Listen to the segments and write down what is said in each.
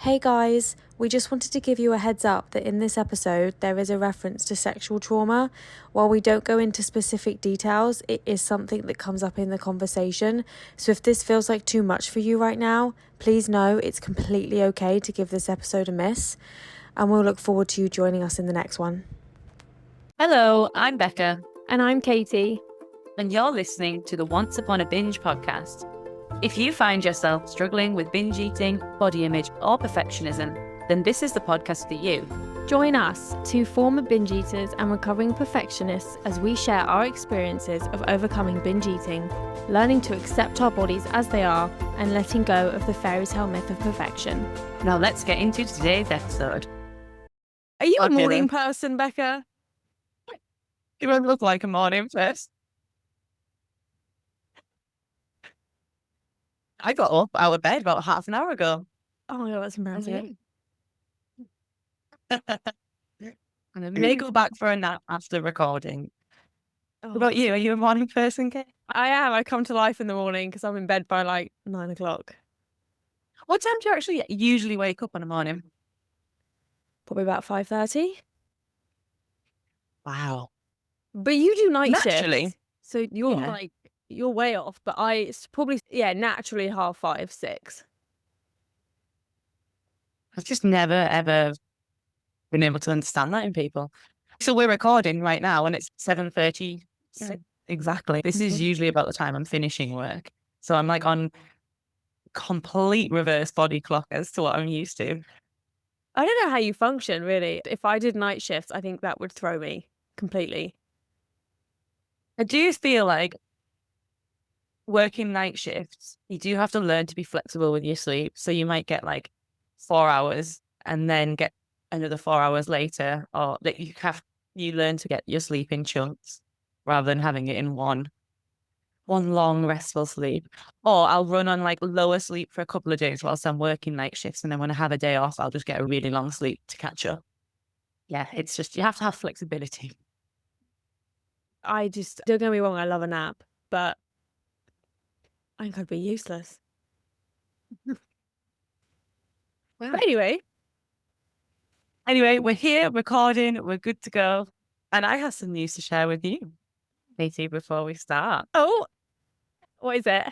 Hey guys, we just wanted to give you a heads up that in this episode there is a reference to sexual trauma. While we don't go into specific details, it is something that comes up in the conversation. So if this feels like too much for you right now, please know it's completely okay to give this episode a miss. And we'll look forward to you joining us in the next one. Hello, I'm Becca. And I'm Katy. And you're listening to the Once Upon a Binge podcast. If you find yourself struggling with binge eating, body image, or perfectionism, then this is the podcast for you. Join us, two former binge eaters and recovering perfectionists, as we share our experiences of overcoming binge eating, learning to accept our bodies as they are, and letting go of the fairy tale myth of perfection. Now let's get into today's episode. Are you a morning person, Becca? You won't look like a morning person. I got up out of bed about half an hour ago. Oh my God, that's embarrassing. And I may go back for a nap after recording. What about you? Are you a morning person, Kate? I am. I come to life in the morning because I'm in bed by like 9 o'clock. What time do you actually usually wake up in the morning? Probably about 5:30. Wow. But you do night Naturally. shifts. So you're Yeah. like, you're way off. But it's probably, naturally 5:30, 6. I've just never, ever been able to understand that in people. So we're recording right now and it's 7:30. Exactly. This is usually about the time I'm finishing work. So I'm like on complete reverse body clock as to what I'm used to. I don't know how you function, really. If I did night shifts, I think that would throw me completely. I do feel like working night shifts, you do have to learn to be flexible with your sleep. So you might get like 4 hours and then get another 4 hours later, or that you learn to get your sleep in chunks rather than having it in one long restful sleep. Or I'll run on like lower sleep for a couple of days whilst I'm working night shifts, and then when I have a day off, I'll just get a really long sleep to catch up. Yeah, it's just, you have to have flexibility. Don't get me wrong, I love a nap, but I could be useless. Wow. But anyway, we're here recording, we're good to go. And I have some news to share with you, Katy, before we start. oh, what is it?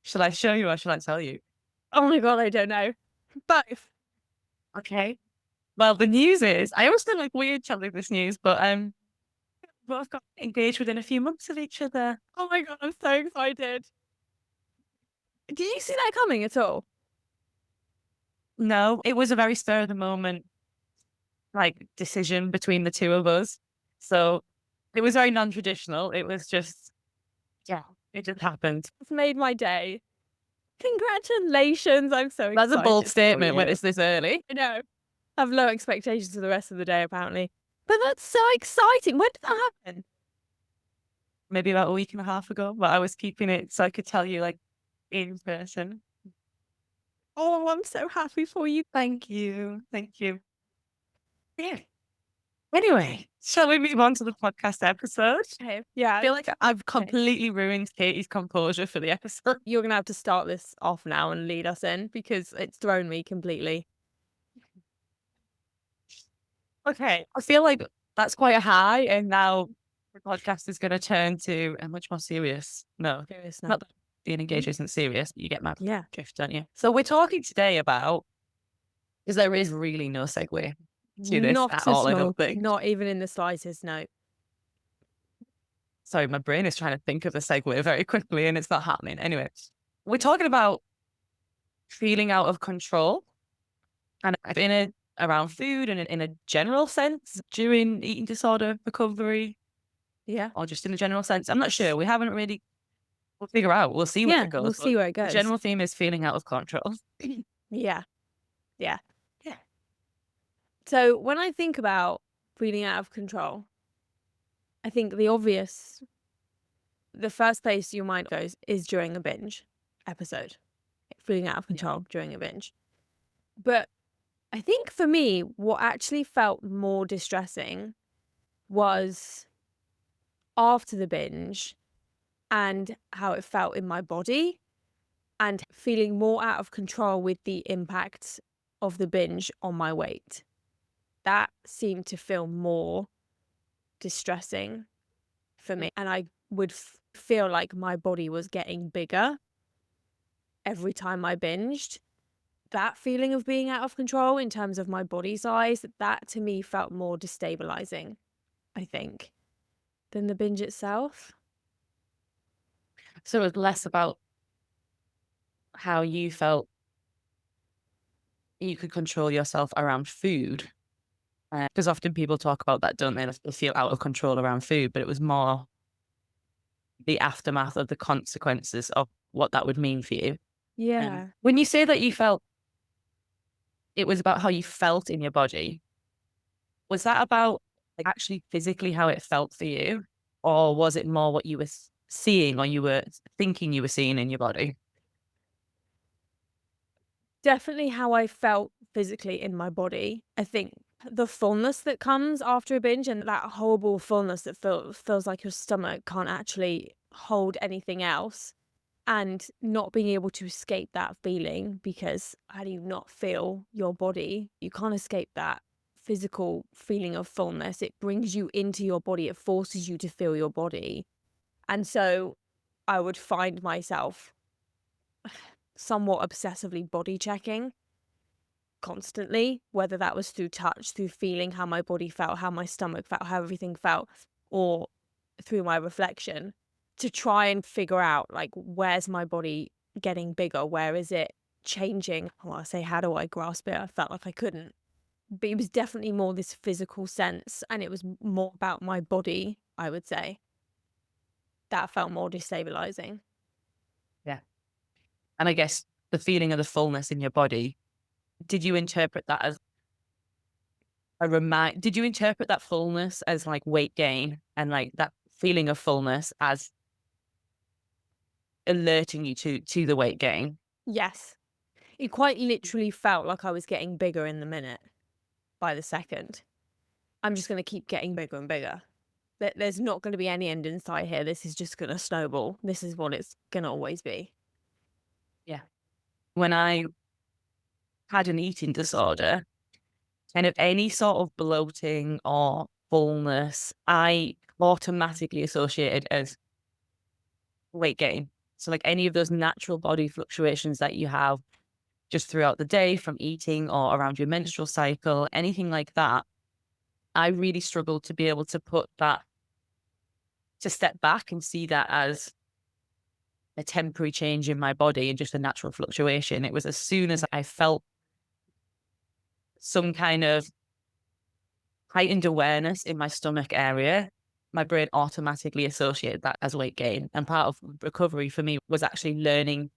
Shall I show you or shall I tell you? Oh my God, I don't know. Both. Okay. Well, the news is, I always feel like weird telling this news, but both got engaged within a few months of each other. Oh my God, I'm so excited. Did you see that coming at all? No, it was a very spur of the moment, like, decision between the two of us. So it was very non-traditional. It was just, yeah, it just happened. It's made my day. Congratulations. I'm so excited. That's a bold for statement you. when it's this early. I know. I have low expectations for the rest of the day, apparently. But that's so exciting. When did that happen? Maybe about a week and a half ago, but I was keeping it so I could tell you, like, in person. Oh, I'm so happy for you. Thank you. Thank you. Yeah. Anyway, shall we move on to the podcast episode? Okay. Yeah. I feel like I've completely ruined Katie's composure for the episode. You're going to have to start this off now and lead us in because it's thrown me completely. Okay. I feel like that's quite a high, and now the podcast is going to turn to a much more serious. No, Serious not that being engaged isn't serious, but you get mad Yeah. drift, don't you? So we're talking today about, because there is really no segue to this Not at at all, I all. don't think. Not even in the slightest, no. Sorry, my brain is trying to think of the segue very quickly and it's not happening. Anyway, we're talking about feeling out of control. And I've been around food and in a general sense during eating disorder recovery. Yeah. Or just in a general sense. I'm not sure. We haven't really, we'll figure out. We'll see where it goes. We'll see where it goes. The general theme is feeling out of control. Yeah. Yeah. So when I think about feeling out of control, I think the first place your mind goes is during a binge episode. Feeling out of control during a binge. But I think for me, what actually felt more distressing was after the binge and how it felt in my body and feeling more out of control with the impact of the binge on my weight. That seemed to feel more distressing for me. And I would feel like my body was getting bigger every time I binged. That feeling of being out of control in terms of my body size, that to me felt more destabilizing, I think, than the binge itself. So it was less about how you felt you could control yourself around food. Because often people talk about that, don't they? They feel out of control around food, but it was more the aftermath of the consequences of what that would mean for you. Yeah. When you say that you felt it was about how you felt in your body, was that about like, actually physically how it felt for you? Or was it more what you were seeing or you were thinking you were seeing in your body? Definitely how I felt physically in my body. I think the fullness that comes after a binge and that horrible fullness that feels like your stomach can't actually hold anything else, and not being able to escape that feeling, because how do you not feel your body? You can't escape that physical feeling of fullness. It brings you into your body. It forces you to feel your body. And so I would find myself somewhat obsessively body checking constantly, whether that was through touch, through feeling how my body felt, how my stomach felt, how everything felt, or through my reflection, to try and figure out, like, where's my body getting bigger? Where is it changing? Well, I say, how do I grasp it? I felt like I couldn't. But it was definitely more this physical sense, and it was more about my body, I would say. That felt more destabilizing. Yeah. And I guess the feeling of the fullness in your body, did you interpret that as did you interpret that fullness as like weight gain and like that feeling of fullness as alerting you to the weight gain? Yes. It quite literally felt like I was getting bigger in the minute by the second. I'm just going to keep getting bigger and bigger. There's not going to be any end in sight here. This is just going to snowball. This is what it's going to always be. Yeah. When I had an eating disorder, kind of any sort of bloating or fullness, I automatically associated as weight gain. So like any of those natural body fluctuations that you have just throughout the day from eating or around your menstrual cycle, anything like that, I really struggled to be able to put that, to step back and see that as a temporary change in my body and just a natural fluctuation. It was as soon as I felt some kind of heightened awareness in my stomach area, my brain automatically associated that as weight gain. And part of recovery for me was actually learning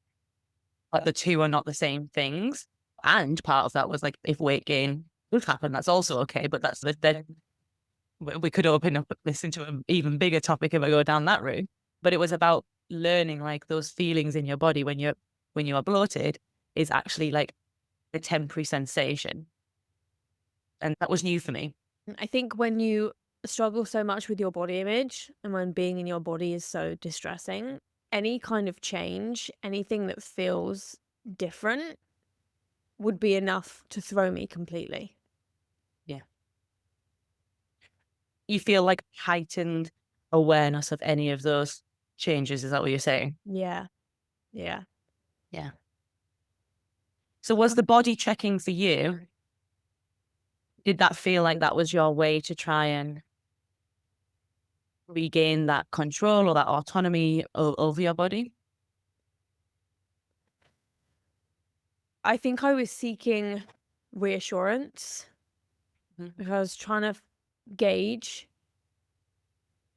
like the two are not the same things. And part of that was like, if weight gain does happen, that's also okay. But that's then we could open up this into an even bigger topic if I go down that route. But it was about learning like those feelings in your body when you are bloated is actually like a temporary sensation. And that was new for me. I think when you struggle so much with your body image and when being in your body is so distressing, any kind of change, anything that feels different would be enough to throw me completely. Yeah. You feel like heightened awareness of any of those changes. Is that what you're saying? Yeah. Yeah. Yeah. So was the body checking for you? Did that feel like that was your way to try and regain that control or that autonomy over your body? I think I was seeking reassurance Mhm. because I was trying to gauge,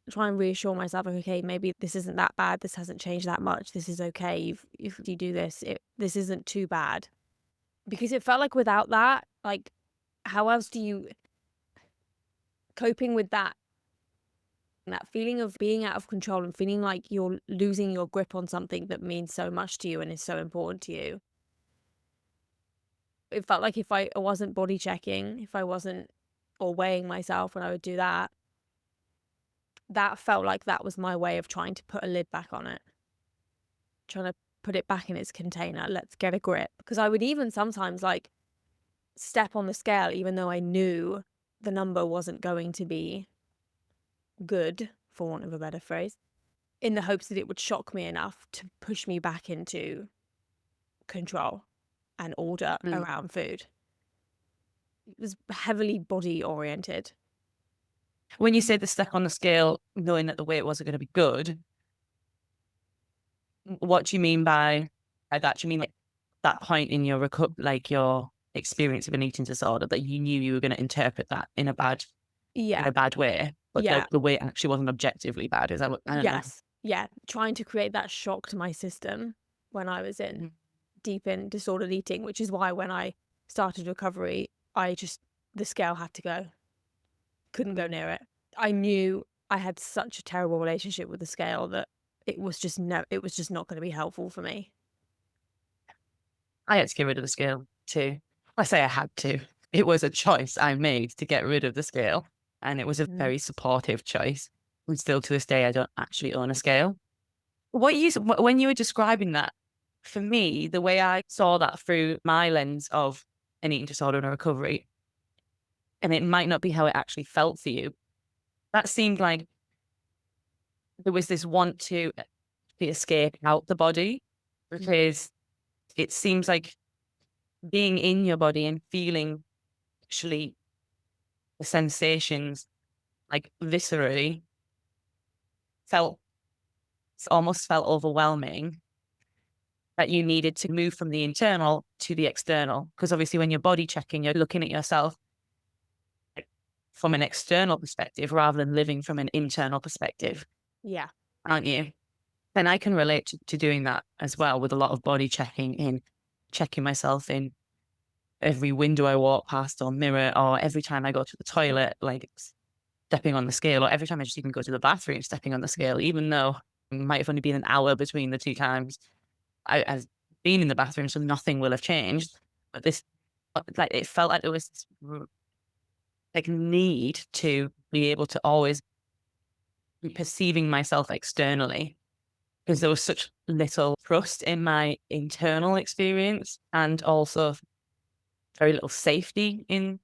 try and reassure myself, like, okay, maybe this isn't that bad. This hasn't changed that much. This is okay. If you do this, this isn't too bad. Because it felt like without that, like, how else do you coping with that feeling of being out of control and feeling like you're losing your grip on something that means so much to you and is so important to you? It felt like if I wasn't body checking, if I wasn't, or weighing myself when I would do that, that felt like that was my way of trying to put a lid back on it. Trying to put it back in its container. Let's get a grip. Because I would even sometimes like step on the scale, even though I knew the number wasn't going to be good, for want of a better phrase, in the hopes that it would shock me enough to push me back into control and order around food. It was heavily body oriented. When you say the step on the scale, knowing that the weight wasn't going to be good, what do you mean by that? Do you mean like that point in your your experience of an eating disorder that you knew you were going to interpret that in a bad way, but the weight actually wasn't objectively bad? Is that what? I don't know. Yeah, trying to create that shock to my system when I was in deep in disordered eating, which is why when I started recovery, the scale had to go. Couldn't go near it. I knew I had such a terrible relationship with the scale that it was just not going to be helpful for me. I had to get rid of the scale too. I say I had to. It was a choice I made to get rid of the scale, and it was a very supportive choice. And still to this day, I don't actually own a scale. When you were describing that, for me, the way I saw that through my lens of an eating disorder and a recovery, and it might not be how it actually felt for you, that seemed like there was this want to escape out the body, because it seems like being in your body and feeling actually the sensations like viscerally almost felt overwhelming, that you needed to move from the internal to the external. Because obviously when you're body checking, you're looking at yourself from an external perspective rather than living from an internal perspective. Yeah. Aren't you? And I can relate to doing that as well, with a lot of body checking, in checking myself in every window I walk past or mirror, or every time I go to the toilet, like stepping on the scale, or every time I just even go to the bathroom, stepping on the scale, even though it might have only been an hour between the two times I've been in the bathroom, so nothing will have changed. But it felt like there was this like need to be able to always be perceiving myself externally, because there was such little trust in my internal experience, and also very little safety in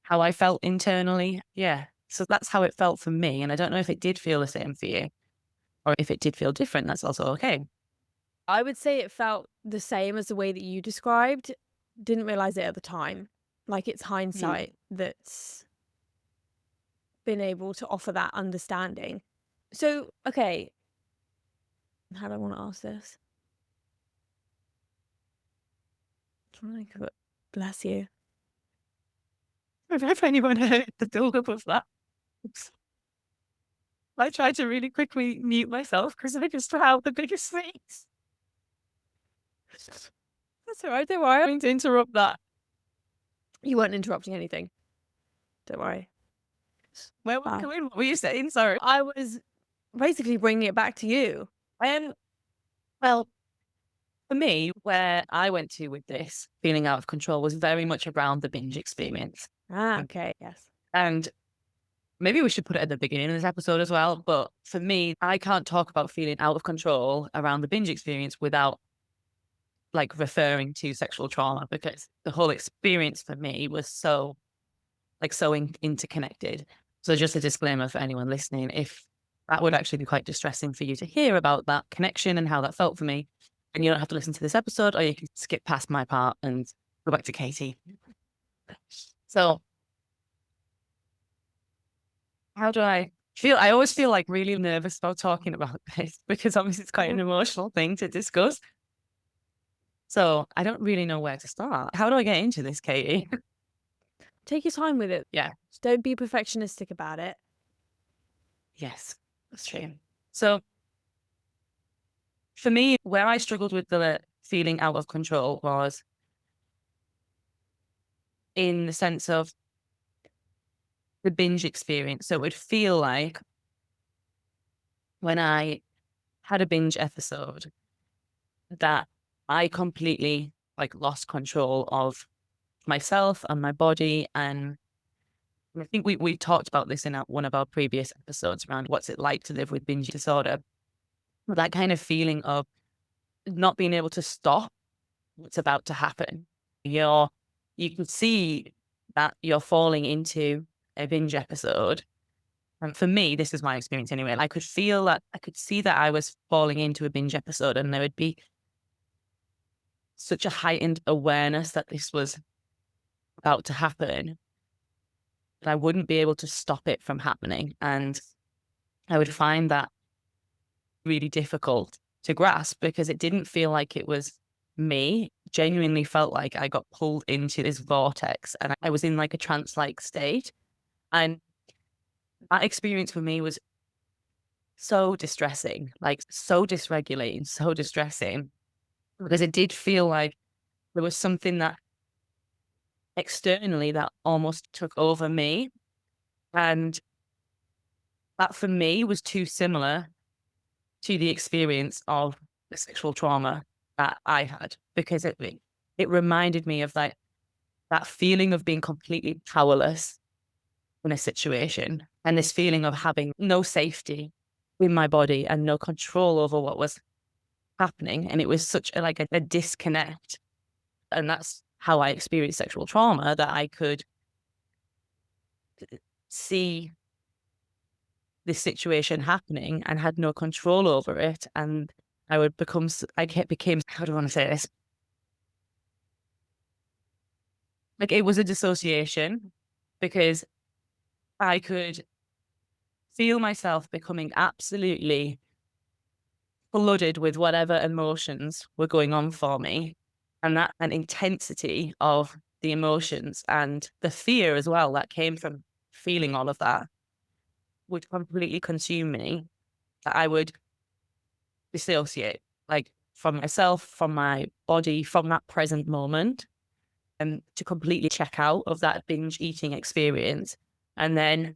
how I felt internally. Yeah. So that's how it felt for me. And I don't know if it did feel the same for you, or if it did feel different. That's also okay. I would say it felt the same as the way that you described. Didn't realize it at the time. Like, it's hindsight that's been able to offer that understanding. So, okay. How do I want to ask this? Bless you. I don't know if anyone heard the build-up of that. Oops. I tried to really quickly mute myself because I just held the biggest things. That's all right. Don't worry. I'm going to interrupt that. You weren't interrupting anything. Don't worry. Where were we going? What were you saying? Sorry. I was basically bringing it back to you. Well, for me, where I went to with this feeling out of control was very much around the binge experience. Okay. Yes. And maybe we should put it at the beginning of this episode as well. But for me, I can't talk about feeling out of control around the binge experience without like referring to sexual trauma, because the whole experience for me was so interconnected. So just a disclaimer for anyone listening, if that would actually be quite distressing for you to hear about that connection and how that felt for me, and you don't have to listen to this episode, or you can skip past my part and go back to Katy. So how do I feel? I always feel like really nervous about talking about this, because obviously it's quite an emotional thing to discuss. So I don't really know where to start. How do I get into this, Katy? Take your time with it. Yeah. Don't be perfectionistic about it. Yes, that's true. So for me, where I struggled with the feeling out of control was in the sense of the binge experience. So it would feel like when I had a binge episode that I completely like lost control of myself and my body. And I think we talked about this in one of our previous episodes around what's it like to live with binge disorder. That kind of feeling of not being able to stop what's about to happen. You can see that you're falling into a binge episode. And for me, this is my experience anyway. I could feel that, I could see that I was falling into a binge episode, and there would be such a heightened awareness that this was about to happen that I wouldn't be able to stop it from happening. And I would find that really difficult to grasp because it didn't feel like it was me. Genuinely felt like I got pulled into this vortex and I was in like a trance-like state. And that experience for me was so distressing, like so dysregulating, so distressing, because it did feel like there was something that externally that almost took over me. And that for me was too similar to the experience of the sexual trauma that I had, because it reminded me of that feeling of being completely powerless in a situation, and this feeling of having no safety in my body and no control over what was happening. And it was such a disconnect. And that's how I experienced sexual trauma, that I could see this situation happening and had no control over it. And I would become, became, how do I want to say this? Like it was a dissociation, because I could feel myself becoming absolutely flooded with whatever emotions were going on for me. And that an intensity of the emotions and the fear as well that came from feeling all of that would completely consume me, that I would dissociate, like from myself, from my body, from that present moment, and to completely check out of that binge eating experience. And then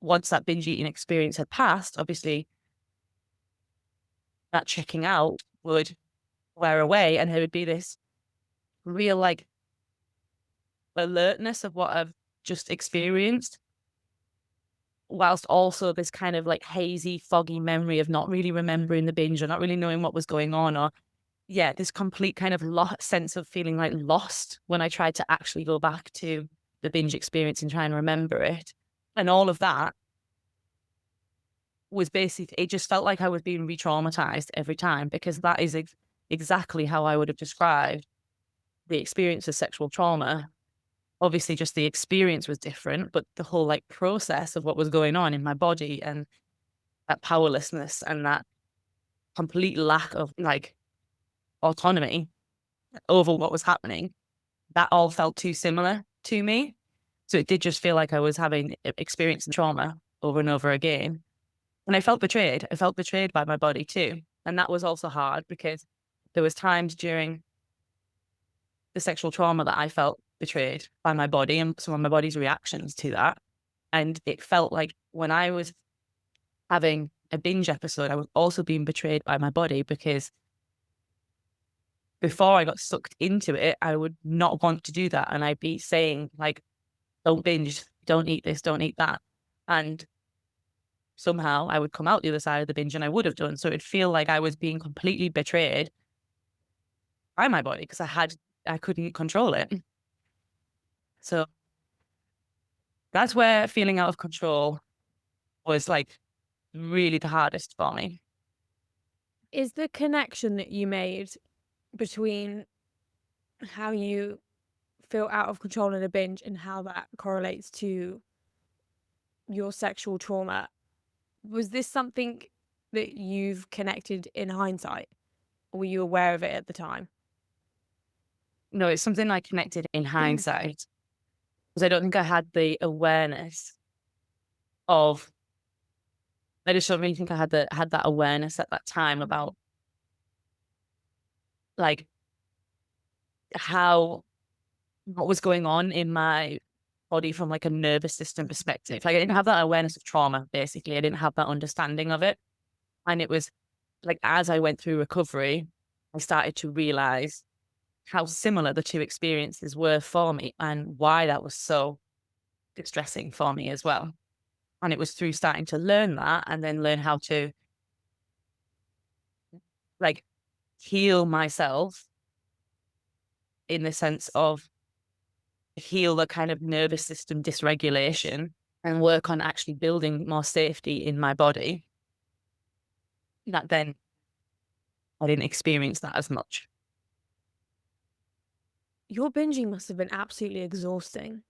once that binge eating experience had passed, obviously that checking out would wear away, and there would be this real like alertness of what I've just experienced, whilst also this kind of like hazy, foggy memory of not really remembering the binge or not really knowing what was going on, or this complete kind of sense of feeling like lost when I tried to actually go back to the binge experience and try and remember it. And all of that was basically, it just felt like I was being re-traumatized every time, because that is exactly how I would have described the experience of sexual trauma. Obviously, just the experience was different, but the whole like process of what was going on in my body and that powerlessness and that complete lack of like autonomy over what was happening, that all felt too similar to me. So it did just feel like I was having experienced trauma over and over again. And I felt betrayed. I felt betrayed by my body too. And that was also hard, because there was times during the sexual trauma that I felt betrayed by my body and some of my body's reactions to that. And it felt like when I was having a binge episode, I was also being betrayed by my body, because before I got sucked into it, I would not want to do that. And I'd be saying like, don't binge, don't eat this, don't eat that. And somehow I would come out the other side of the binge, and I would have done. So it'd feel like I was being completely betrayed by my body, because I couldn't control it. So that's where feeling out of control was like really the hardest for me. Is the connection that you made between how you feel out of control in a binge and how that correlates to your sexual trauma, was this something that you've connected in hindsight? Or were you aware of it at the time? No, it's something I connected in hindsight, because I don't think I had the awareness of, I just don't really think I had that awareness at that time about like what was going on in my body from like a nervous system perspective. Like I didn't have that awareness of trauma, basically. I didn't have that understanding of it. And it was like, as I went through recovery, I started to realize how similar the two experiences were for me and why that was so distressing for me as well. And it was through starting to learn that, and then learn how to like heal myself in the sense of heal the kind of nervous system dysregulation and work on actually building more safety in my body, that then I didn't experience that as much. Your binging must have been absolutely exhausting.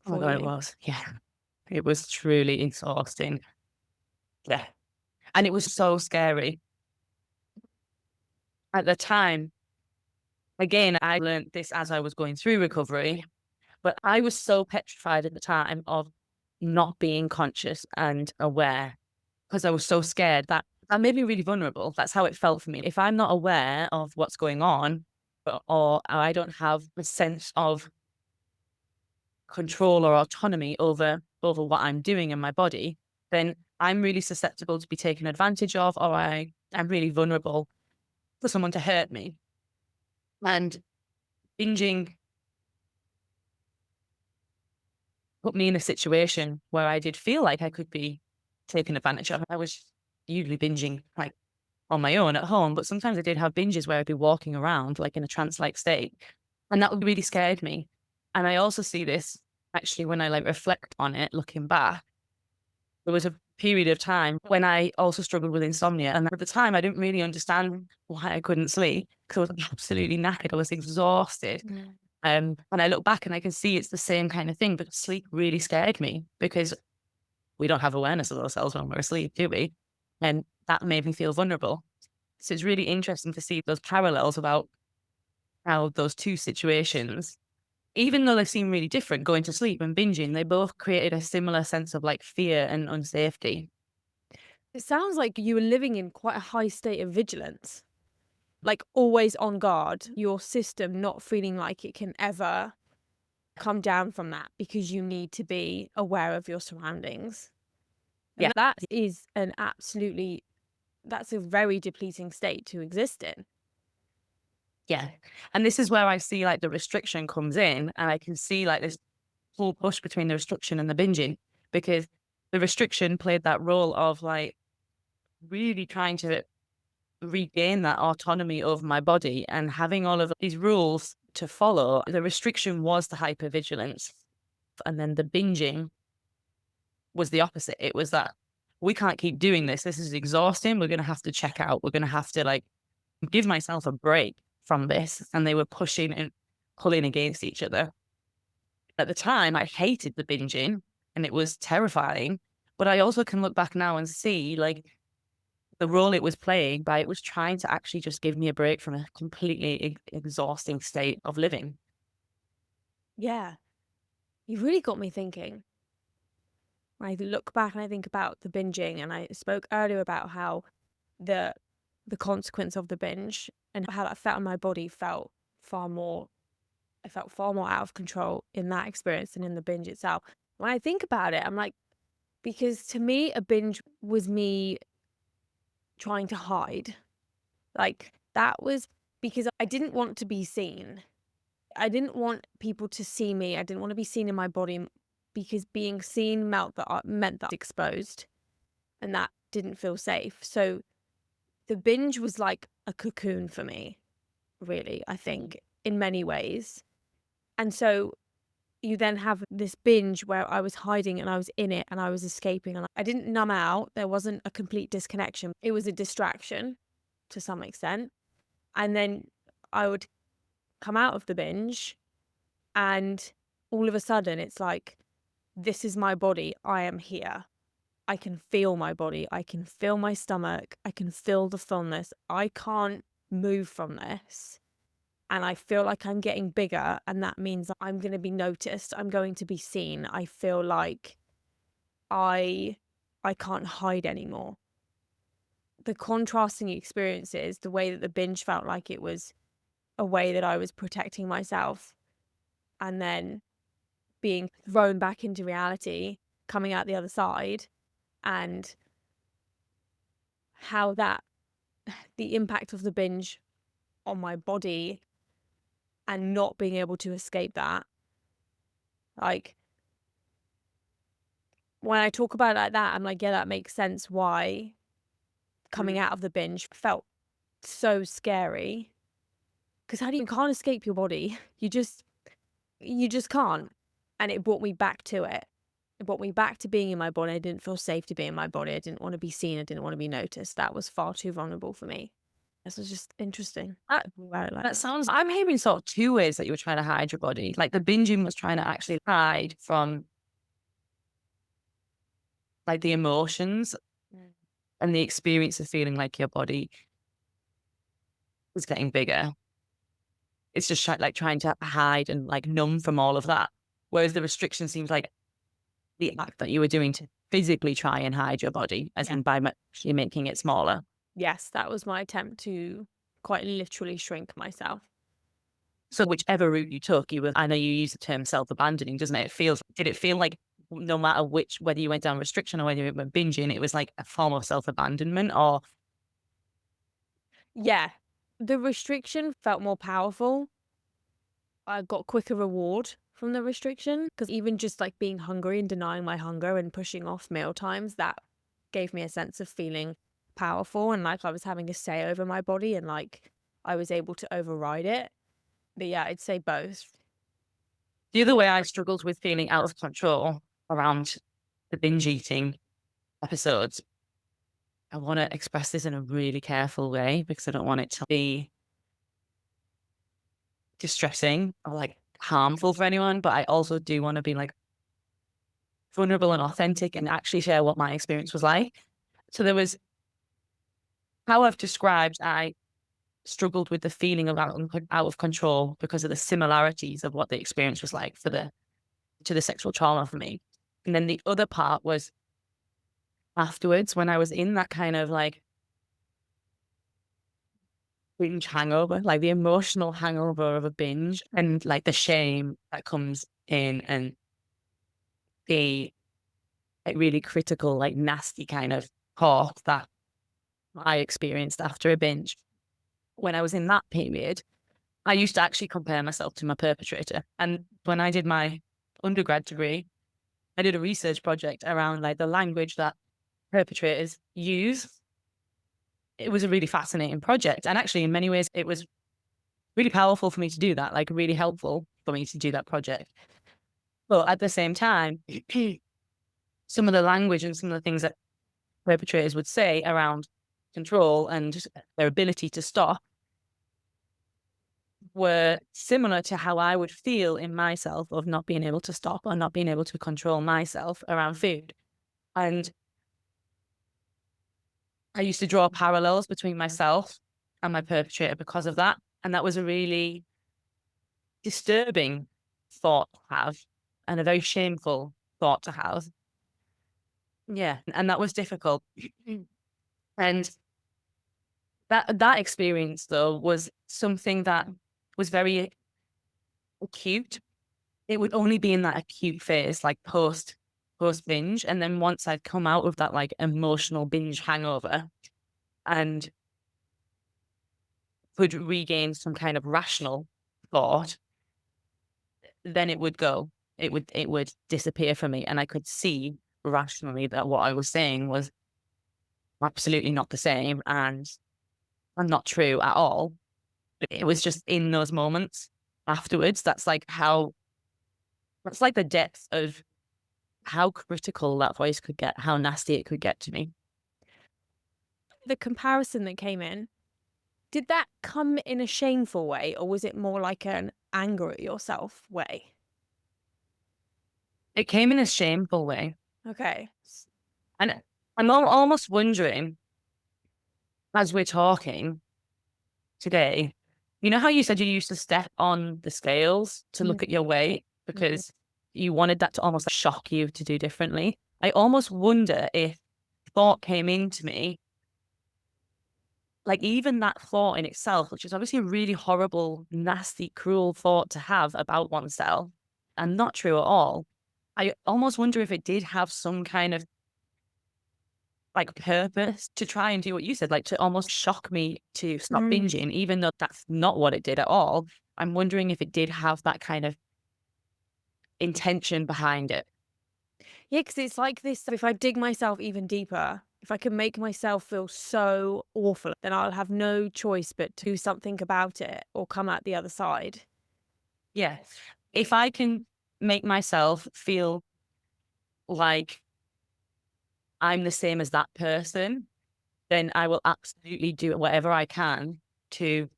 Oh my for God, it you. was. Yeah. It was truly exhausting. Yeah. And it was so scary. At the time, again, I learned this as I was going through recovery, but I was so petrified at the time of not being conscious and aware because I was so scared that made me really vulnerable. That's how it felt for me. If I'm not aware of what's going on, or I don't have a sense of control or autonomy over what I'm doing in my body, then I'm really susceptible to be taken advantage of, or I'm really vulnerable for someone to hurt me. And binging put me in a situation where I did feel like I could be taken advantage of. I was usually binging like on my own at home, but sometimes I did have binges where I'd be walking around like in a trance-like state. And that really scared me. And I also see this actually when I like reflect on it, looking back. There was a period of time when I also struggled with insomnia. And at the time, I didn't really understand why I couldn't sleep because I was absolutely knackered. I was exhausted. And I look back and I can see it's the same kind of thing, but sleep really scared me because we don't have awareness of ourselves when we're asleep, do we? And that made me feel vulnerable. So it's really interesting to see those parallels about how those two situations, even though they seem really different, going to sleep and binging, they both created a similar sense of like fear and unsafety. It sounds like you were living in quite a high state of vigilance, like always on guard, your system not feeling like it can ever come down from that because you need to be aware of your surroundings. And Yeah. that is that's a very depleting state to exist in. Yeah. And this is where I see like the restriction comes in, and I can see like this whole push between the restriction and the binging, because the restriction played that role of like really trying to regain that autonomy over my body and having all of these rules to follow. The restriction was the hypervigilance. And then the binging was the opposite. It was that we can't keep doing this. This is exhausting. We're going to have to check out. We're going to have to like give myself a break from this. And they were pushing and pulling against each other. At the time, I hated the binging and it was terrifying. But I also can look back now and see like the role it was playing by it was trying to actually just give me a break from a completely exhausting state of living. Yeah. You really got me thinking. I look back and I think about the binging, and I spoke earlier about how the consequence of the binge and how that felt in my body I felt far more out of control in that experience than in the binge itself. When I think about it, I'm like, because to me, a binge was me trying to hide. Like, that was because I didn't want to be seen. I didn't want people to see me. I didn't want to be seen in my body because being seen meant that I was exposed, and that didn't feel safe. So the binge was like a cocoon for me, really, I think, in many ways. And so you then have this binge where I was hiding and I was in it and I was escaping, and I didn't numb out. There wasn't a complete disconnection. It was a distraction to some extent. And then I would come out of the binge, and all of a sudden it's like, this is my body. I am here. I can feel my body. I can feel my stomach. I can feel the fullness. I can't move from this. And I feel like I'm getting bigger, and that means I'm going to be noticed. I'm going to be seen. I feel like I can't hide anymore. The contrasting experiences, the way that the binge felt like it was a way that I was protecting myself, and then being thrown back into reality, coming out the other side, and how the impact of the binge on my body and not being able to escape that. Like, when I talk about it like that, I'm like, yeah, that makes sense why coming out of the binge felt so scary. Because you can't escape your body. You just can't. And it brought me back to it. It brought me back to being in my body. I didn't feel safe to be in my body. I didn't want to be seen. I didn't want to be noticed. That was far too vulnerable for me. This was just interesting. That sounds, I'm hearing sort of two ways that you were trying to hide your body. Like the binging was trying to actually hide from like the emotions and the experience of feeling like your body is getting bigger. It's just like trying to hide and like numb from all of that. Whereas the restriction seems like the act that you were doing to physically try and hide your body, as in by actually making it smaller. Yes, that was my attempt to quite literally shrink myself. So whichever route you took, I know you use the term self-abandoning, doesn't it? Did it feel like no matter whether you went down restriction or whether you went binging, it was like a form of self-abandonment or? Yeah, the restriction felt more powerful. I got quicker reward from the restriction because even just like being hungry and denying my hunger and pushing off meal times, that gave me a sense of feeling powerful and like I was having a say over my body and like I was able to override it. But yeah, I'd say both. The other way I struggled with feeling out of control around the binge eating episodes, I want to express this in a really careful way because I don't want it to be distressing or like harmful for anyone, but I also do want to be like vulnerable and authentic and actually share what my experience was like. So there was how I've described, I struggled with the feeling of out of control because of the similarities of what the experience was like to the sexual trauma for me. And then the other part was afterwards when I was in that kind of like binge hangover, like the emotional hangover of a binge and like the shame that comes in and the like really critical, like nasty kind of thought that I experienced after a binge. When I was in that period, I used to actually compare myself to my perpetrator. And when I did my undergrad degree, I did a research project around like the language that perpetrators use. It was a really fascinating project. And actually, in many ways, it was really powerful for me to do that, like really helpful for me to do that project. But at the same time, some of the language and some of the things that perpetrators would say around control and their ability to stop were similar to how I would feel in myself of not being able to stop or not being able to control myself around food. And I used to draw parallels between myself and my perpetrator because of that. And that was a really disturbing thought to have and a very shameful thought to have. Yeah. And that was difficult. And that experience, though, was something that was very acute. It would only be in that acute phase, like post binge. And then once I'd come out of that like emotional binge hangover and could regain some kind of rational thought, then it would go. It would disappear for me. And I could see rationally that what I was saying was absolutely not the same and not true at all. It was just in those moments afterwards. That's like the depth of how critical that voice could get, how nasty it could get to me. The comparison that came in, did that come in a shameful way or was it more like an anger at yourself way? It came in a shameful way. Okay. And I'm almost wondering, as we're talking today, you know how you said you used to step on the scales to look at your weight because you wanted that to almost shock you to do differently? I almost wonder if thought came into me, like even that thought in itself, which is obviously a really horrible, nasty, cruel thought to have about oneself and not true at all. I almost wonder if it did have some kind of like purpose to try and do what you said, like to almost shock me to stop binging, even though that's not what it did at all. I'm wondering if it did have that kind of intention behind it. Yeah, because it's like this, if I dig myself even deeper, if I can make myself feel so awful, then I'll have no choice but to do something about it or come out the other side. Yeah. If I can make myself feel like I'm the same as that person, then I will absolutely do whatever I can to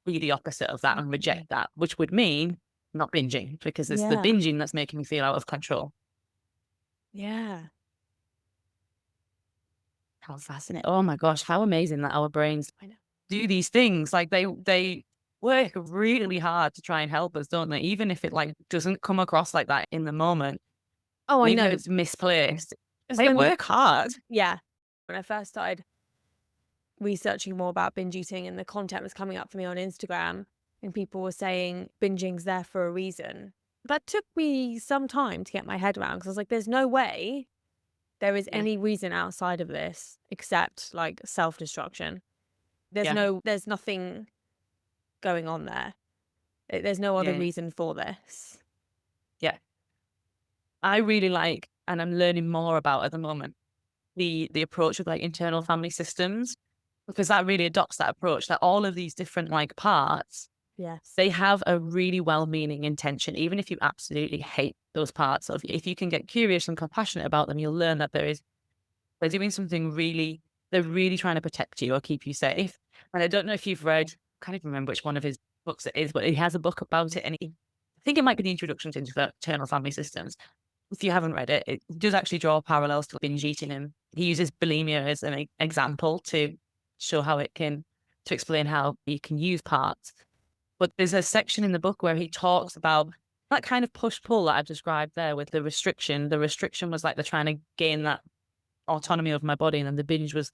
be the opposite of that and reject that, which would mean not binging, because it's the Yeah. binging that's making me feel out of control. Yeah. How fascinating. Oh my gosh, how amazing that our brains I know. do these things. Like they work really hard to try and help us, don't they? Even if it like doesn't come across like that in the moment, Oh, I even know. if it's misplaced, It's they when- work hard. Yeah. When I first started researching more about binge eating and the content was coming up for me on Instagram and people were saying binging's there for a reason. That took me some time to get my head around because I was like, there's no way there is Yeah. any reason outside of this except like self-destruction. Yeah. There's nothing going on there. There's no other Yeah. reason for this. Yeah. I really like, and I'm learning more about at the moment, the approach with like internal family systems, because that really adopts that approach that all of these different like parts, Yes. they have a really well-meaning intention. Even if you absolutely hate those parts of, if you can get curious and compassionate about them, you'll learn that they're doing something really, they're really trying to protect you or keep you safe. And I don't know if you've read, I can't even remember which one of his books it is, but he has a book about it, and I think it might be the introduction to internal family systems. If you haven't read it, it does actually draw parallels to binge eating, and he uses bulimia as an example to show how it can, to explain how you can use parts. But there's a section in the book where he talks about that kind of push-pull that I've described there with the restriction. The restriction was like they're trying to gain that autonomy over my body, and then the binge was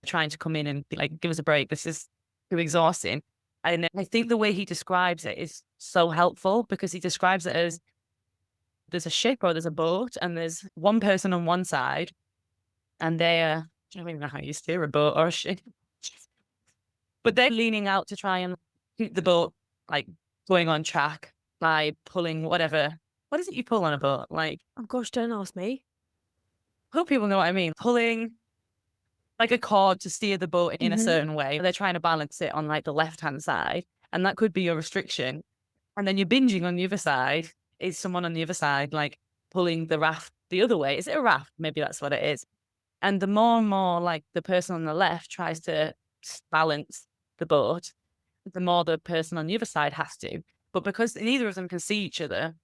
trying to come in and be like, give us a break. This is too exhausting. And I think the way he describes it is so helpful, because he describes it as there's a ship or there's a boat and there's one person on one side and they're, I don't even know how you steer a boat or a ship, but they're leaning out to try and keep the boat like going on track by pulling whatever. What is it you pull on a boat? Like, Oh gosh, don't ask me. I hope people know what I mean. Pulling like a cord to steer the boat in a certain way. They're trying to balance it on like the left-hand side, and that could be your restriction. And then you're binging on the other side is someone on the other side, like pulling the raft the other way. Is it a raft? Maybe that's what it is. And the more and more like the person on the left tries to balance the boat, the more the person on the other side has to. But because neither of them can see each other,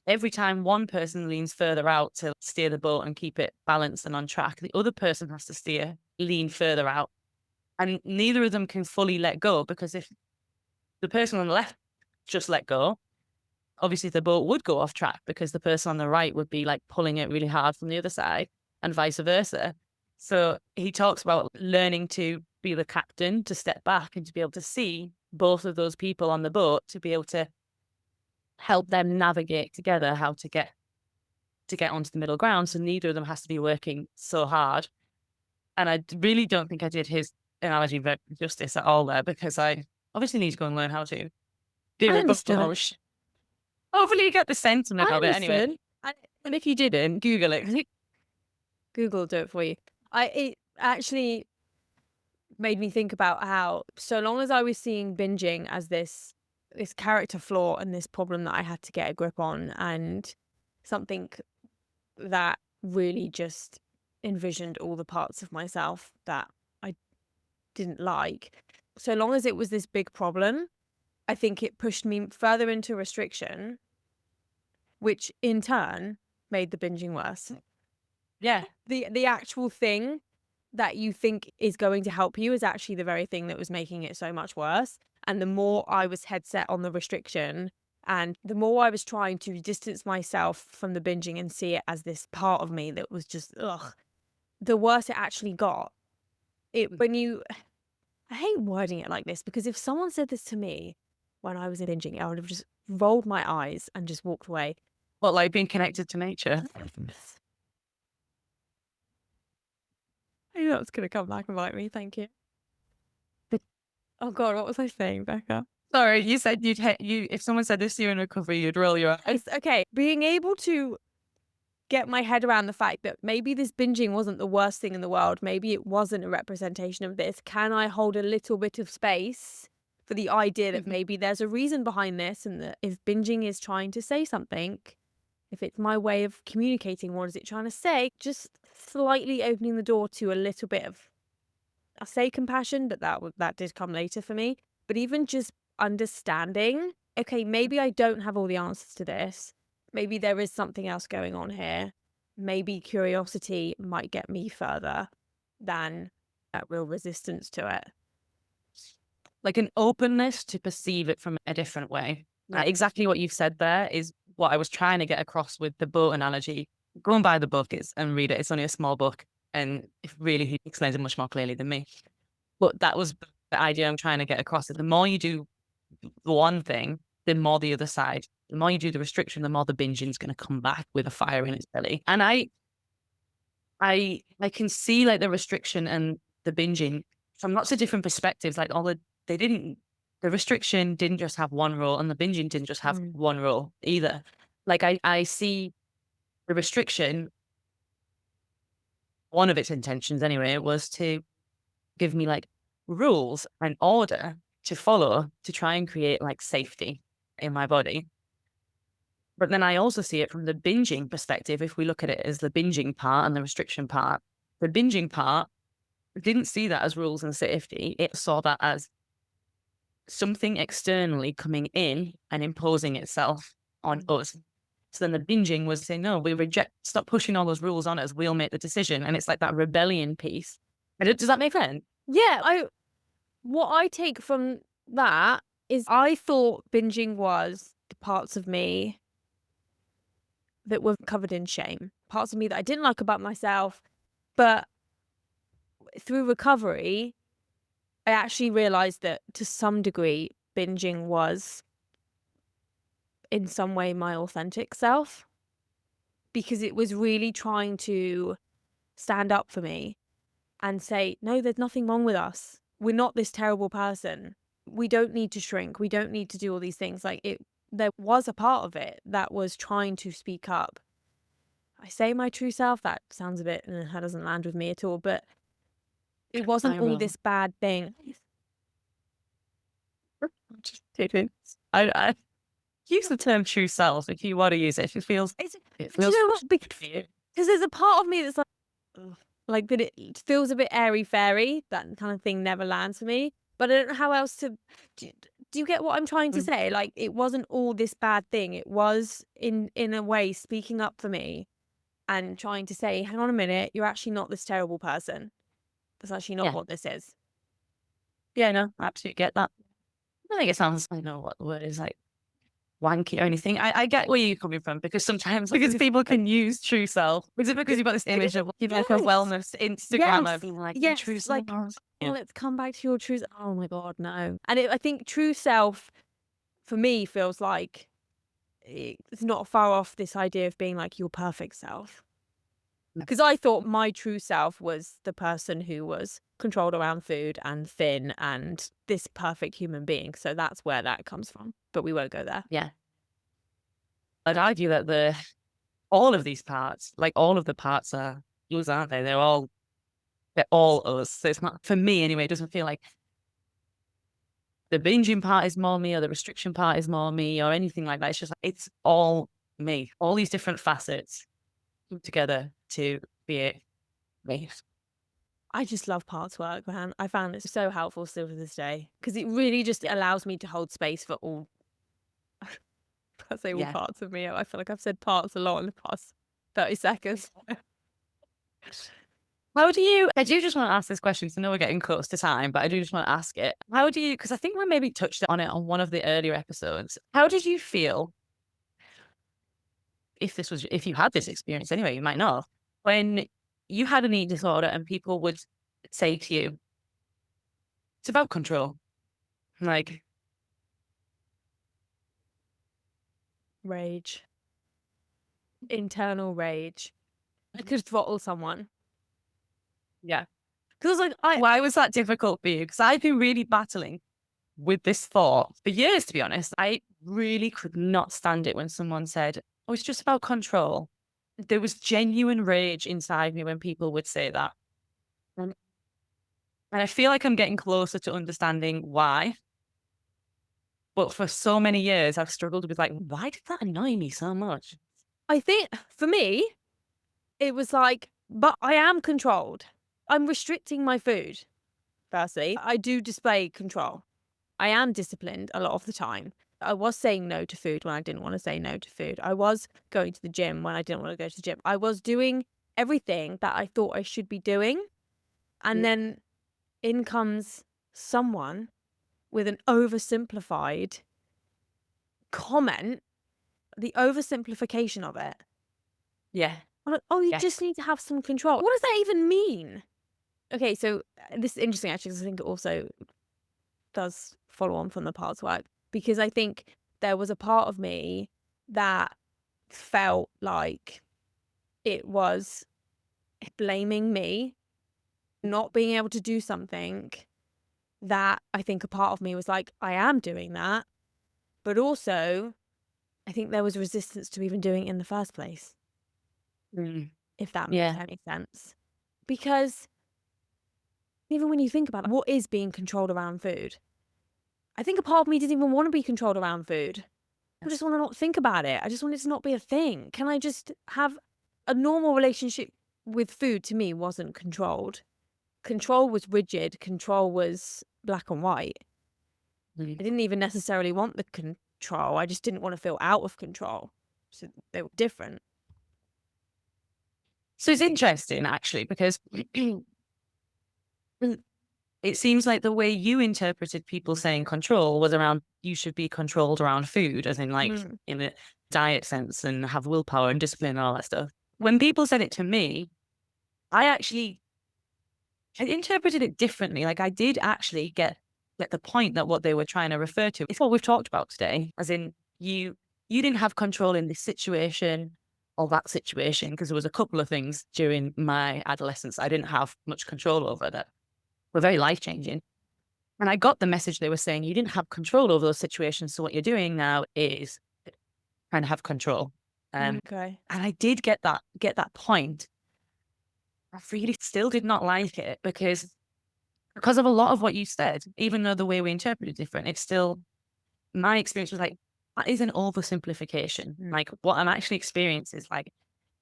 every time one person leans further out to steer the boat and keep it balanced and on track, the other person has to lean further out. And neither of them can fully let go, because if the person on the left just let go, obviously the boat would go off track because the person on the right would be like pulling it really hard from the other side, and vice versa. So he talks about learning to be the captain, to step back and to be able to see both of those people on the boat, to be able to help them navigate together how to get onto the middle ground. So neither of them has to be working so hard. And I really don't think I did his analogy justice at all there, because I obviously need to go and learn how to do I it. understood. Hopefully you get the sentiment I of it anyway. understood. And if you didn't, Google it. Google will do it for you. It actually made me think about how, so long as I was seeing binging as this character flaw and this problem that I had to get a grip on, and something that really just envisioned all the parts of myself that I didn't like, so long as it was this big problem, I think it pushed me further into restriction, which in turn made the binging worse. Yeah. The actual thing that you think is going to help you is actually the very thing that was making it so much worse. And the more I was head set on the restriction, and the more I was trying to distance myself from the binging and see it as this part of me that was just, ugh, the worse it actually got. I hate wording it like this, because if someone said this to me when I was binging, I would have just rolled my eyes and just walked away. What, like being connected to nature? I knew that was going to come back and bite me. Thank you. Oh God, what was I saying, Becca? Sorry, you said if someone said this to you in recovery, you'd roll your eyes. Okay, being able to get my head around the fact that maybe this binging wasn't the worst thing in the world. Maybe it wasn't a representation of this. Can I hold a little bit of space for the idea that maybe there's a reason behind this, and that if binging is trying to say something, if it's my way of communicating, what is it trying to say? Just slightly opening the door to a little bit of, I say compassion, but that did come later for me. But even just understanding, okay, maybe I don't have all the answers to this. Maybe there is something else going on here. Maybe curiosity might get me further than that real resistance to it. Like an openness to perceive it from a different way. Yeah. Exactly what you've said there is what I was trying to get across with the boat analogy. Go and buy the book and read it. It's only a small book, and it really explains it much more clearly than me. But that was the idea I'm trying to get across. Is the more you do the one thing, the more the other side. The more you do the restriction, the more the binging is going to come back with a fire in its belly. And I can see like the restriction and the binging from lots of different perspectives. Like the restriction didn't just have one role, and the binging didn't just have one role either. Like I see the restriction, one of its intentions anyway, was to give me like rules and order to follow to try and create like safety in my body. But then I also see it from the binging perspective. If we look at it as the binging part and the restriction part, the binging part didn't see that as rules and safety. It saw that as something externally coming in and imposing itself on us. So then the binging was saying, no, we reject, stop pushing all those rules on us. We'll make the decision. And it's like that rebellion piece. Does that make sense? Yeah, what I take from that is I thought binging was the parts of me that were covered in shame, parts of me that I didn't like about myself. But through recovery, I actually realized that to some degree, binging was in some way my authentic self, because it was really trying to stand up for me and say, no, there's nothing wrong with us. We're not this terrible person. We don't need to shrink. We don't need to do all these things. There was a part of it that was trying to speak up. I say my true self, that sounds a bit, that doesn't land with me at all, but it wasn't all this bad thing. I use the term true self if you want to use it. It feels you know what? big for you. Because there's a part of me that's like that it feels a bit airy-fairy. That kind of thing never lands for me. But I don't know how else to... Do you get what I'm trying to say? Like, it wasn't all this bad thing. It was, in a way, speaking up for me and trying to say, hang on a minute, you're actually not this terrible person. That's actually not what this is. Yeah, no, I absolutely get that. I think it sounds, I don't know what the word is, like wanky or anything. I get where you're coming from, because sometimes people can use true self. Is it because you've got this image of like a wellness Instagram being like true self? Let's come back to your true. Oh my God, no. And I think true self for me feels like it's not far off this idea of being like your perfect self. Because I thought my true self was the person who was controlled around food and thin and this perfect human being. So that's where that comes from. But we won't go there. Yeah. I'd argue that all of these parts, like all of the parts are us, aren't they? They're all us. So it's not, for me anyway, it doesn't feel like the binging part is more me or the restriction part is more me or anything like that. It's just like, it's all me. All these different facets together to be me. I just love parts work, man. I found it so helpful still to this day, because it really just allows me to hold space for all. I say all parts of me. I feel like I've said parts a lot in the past 30 seconds. How do you, I do just want to ask this question, because I know we're getting close to time, but I do just want to ask it. How do you, because I think we maybe touched on it on one of the earlier episodes. How did you feel, if you had this experience anyway, you might know, when you had an eating disorder and people would say to you, it's about control. Like, rage. Internal rage. I could throttle someone. Yeah. Because I was like, why was that difficult for you? Because I've been really battling with this thought for years, to be honest. I really could not stand it when someone said, oh, it's just about control. there was genuine rage inside me when people would say that. And I feel like I'm getting closer to understanding why. But for so many years, I've struggled with like, why did that annoy me so much? I think for me, it was like, but I am controlled. I'm restricting my food. Firstly, I do display control. I am disciplined a lot of the time. I was saying no to food when I didn't want to say no to food. I was going to the gym when I didn't want to go to the gym. I was doing everything that I thought I should be doing. And then in comes someone with an oversimplified comment, the oversimplification of it. Yeah. I'm like, oh, you Yes. just need to have some control. What does that even mean? Okay, so this is interesting actually, because I think it also does follow on from the past work, because I think there was a part of me that felt like it was blaming me, not being able to do something that I think a part of me was like, I am doing that. But also, I think there was resistance to even doing it in the first place, if that makes Yeah. any sense. Because even when you think about it, what is being controlled around food? I think a part of me didn't even want to be controlled around food. I just want to not think about it. I just want it to not be a thing. Can I just have a normal relationship with food? To me, wasn't controlled. Control was rigid. Control was black and white. I didn't even necessarily want the control. I just didn't want to feel out of control. So they were different. So it's interesting actually, because it seems like the way you interpreted people saying control was around you should be controlled around food, as in like in a diet sense and have willpower and discipline and all that stuff. When people said it to me, I interpreted it differently. Like I did actually get the point that what they were trying to refer to is what we've talked about today, as in you didn't have control in this situation or that situation, because there was a couple of things during my adolescence I didn't have much control over that were very life-changing. And I got the message they were saying you didn't have control over those situations, so what you're doing now is trying to have control. Okay. And I did get that point. I really still did not like it because of a lot of what you said, even though the way we interpret it different, it's still, my experience was like, that is an oversimplification. Like what I'm actually experiencing is like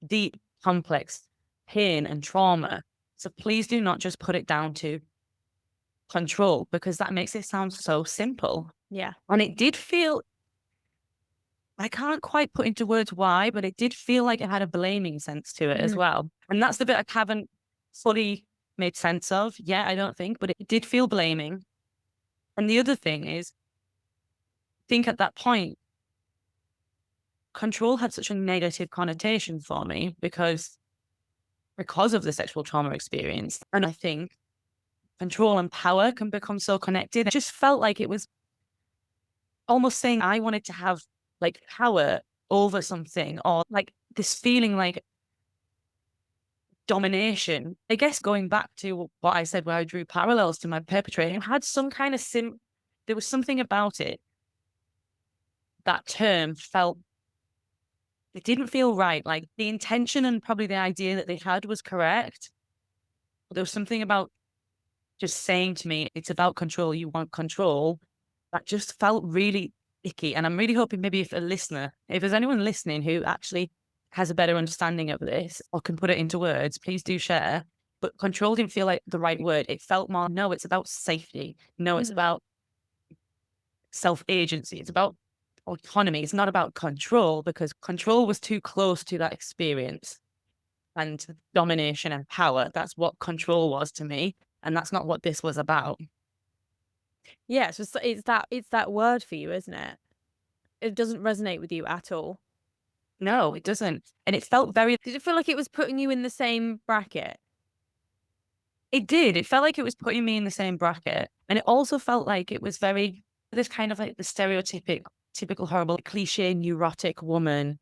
deep, complex pain and trauma. So please do not just put it down to control, because that makes it sound so simple. Yeah. And it did feel, I can't quite put into words why, but it did feel like it had a blaming sense to it as well. And that's the bit I haven't fully made sense of yet, I don't think, but it did feel blaming. And the other thing is, I think at that point, control had such a negative connotation for me because of the sexual trauma experience. And I think control and power can become so connected. It just felt like it was almost saying I wanted to have like power over something, or like this feeling like domination. I guess going back to what I said where I drew parallels to my perpetrator, it had some kind of there was something about it. That term felt, it didn't feel right. Like the intention and probably the idea that they had was correct. But there was something about just saying to me, it's about control, you want control, that just felt really icky. And I'm really hoping maybe if there's anyone listening who actually has a better understanding of this or can put it into words, please do share. But control didn't feel like the right word. It felt more, no, it's about safety. No, it's about self-agency. It's about autonomy. It's not about control, because control was too close to that experience. And domination and power, that's what control was to me. And that's not what this was about. Yeah, it's that word for you, isn't it? It doesn't resonate with you at all. No, it doesn't. And it felt very... Did it feel like it was putting you in the same bracket? It did. It felt like it was putting me in the same bracket. And it also felt like it was very, this kind of like the typical horrible cliche neurotic woman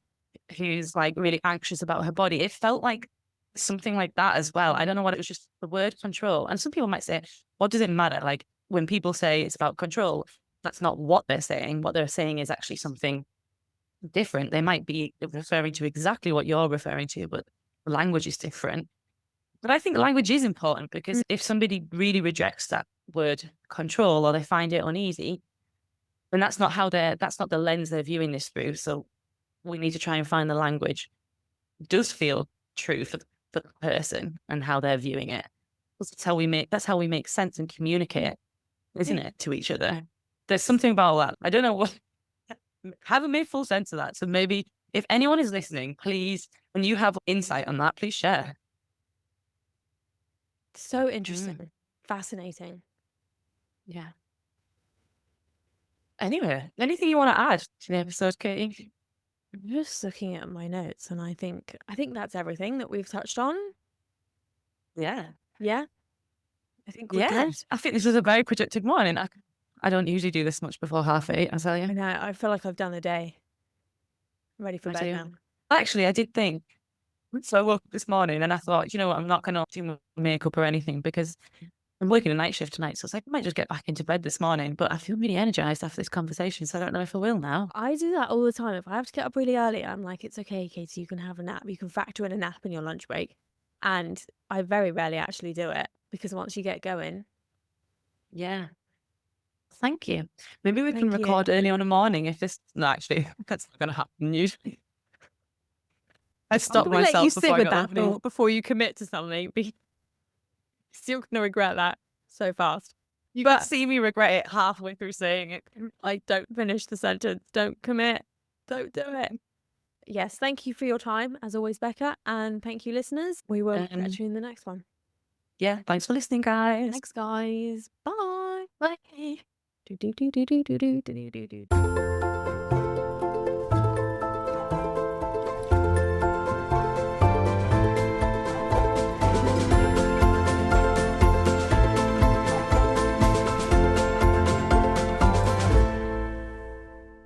who's like really anxious about her body. It felt like something like that as well. I don't know what it was, just the word control. And some people might say, what does it matter? Like when people say it's about control, that's not what they're saying. What they're saying is actually something different. They might be referring to exactly what you're referring to, but the language is different. But I think language is important because if somebody really rejects that word control or they find it uneasy, then that's not the lens they're viewing this through. So we need to try and find the language that does feel true for the person and how they're viewing it. That's how we make sense and communicate, isn't it, to each other? There's something about that. I don't know what haven't made full sense of that. So maybe if anyone is listening, please, when you have insight on that, please share. So interesting. Fascinating. Yeah. Anyway, anything you want to add to the episode, Katie? I'm just looking at my notes, and I think that's everything that we've touched on. Yeah. Yeah. I think we're Yeah. good. I think this was a very productive morning. I don't usually do this much before 8:30, I'll tell I you. know. I feel like I've done the day. I'm ready for I bed do. now. Actually, I did think. So I woke up this morning and I thought, you know what, I'm not going to do my makeup or anything because I'm working a night shift tonight. So I was like, I might just get back into bed this morning. But I feel really energized after this conversation. So I don't know if I will now. I do that all the time. If I have to get up really early, I'm like, it's okay, Katie, you can have a nap. You can factor in a nap in your lunch break. And I very rarely actually do it because once you get going. Yeah. Thank you. Maybe we can Thank you. record early on a morning if this. No, actually, that's not going to happen usually. I stopped I'm gonna let you myself sit before I with got that opening. thought before you commit to something. You're still gonna regret that so fast. You But- can see me regret it halfway through saying it. Like, don't finish the sentence. Don't commit. Don't do it. Yes, thank you for your time, as always, Becca. And thank you, listeners. We will catch you in the next one. Yeah, thanks for listening, guys. Thanks, guys. Bye. Bye. Do, do, do, do, do, do, do, do, do, do.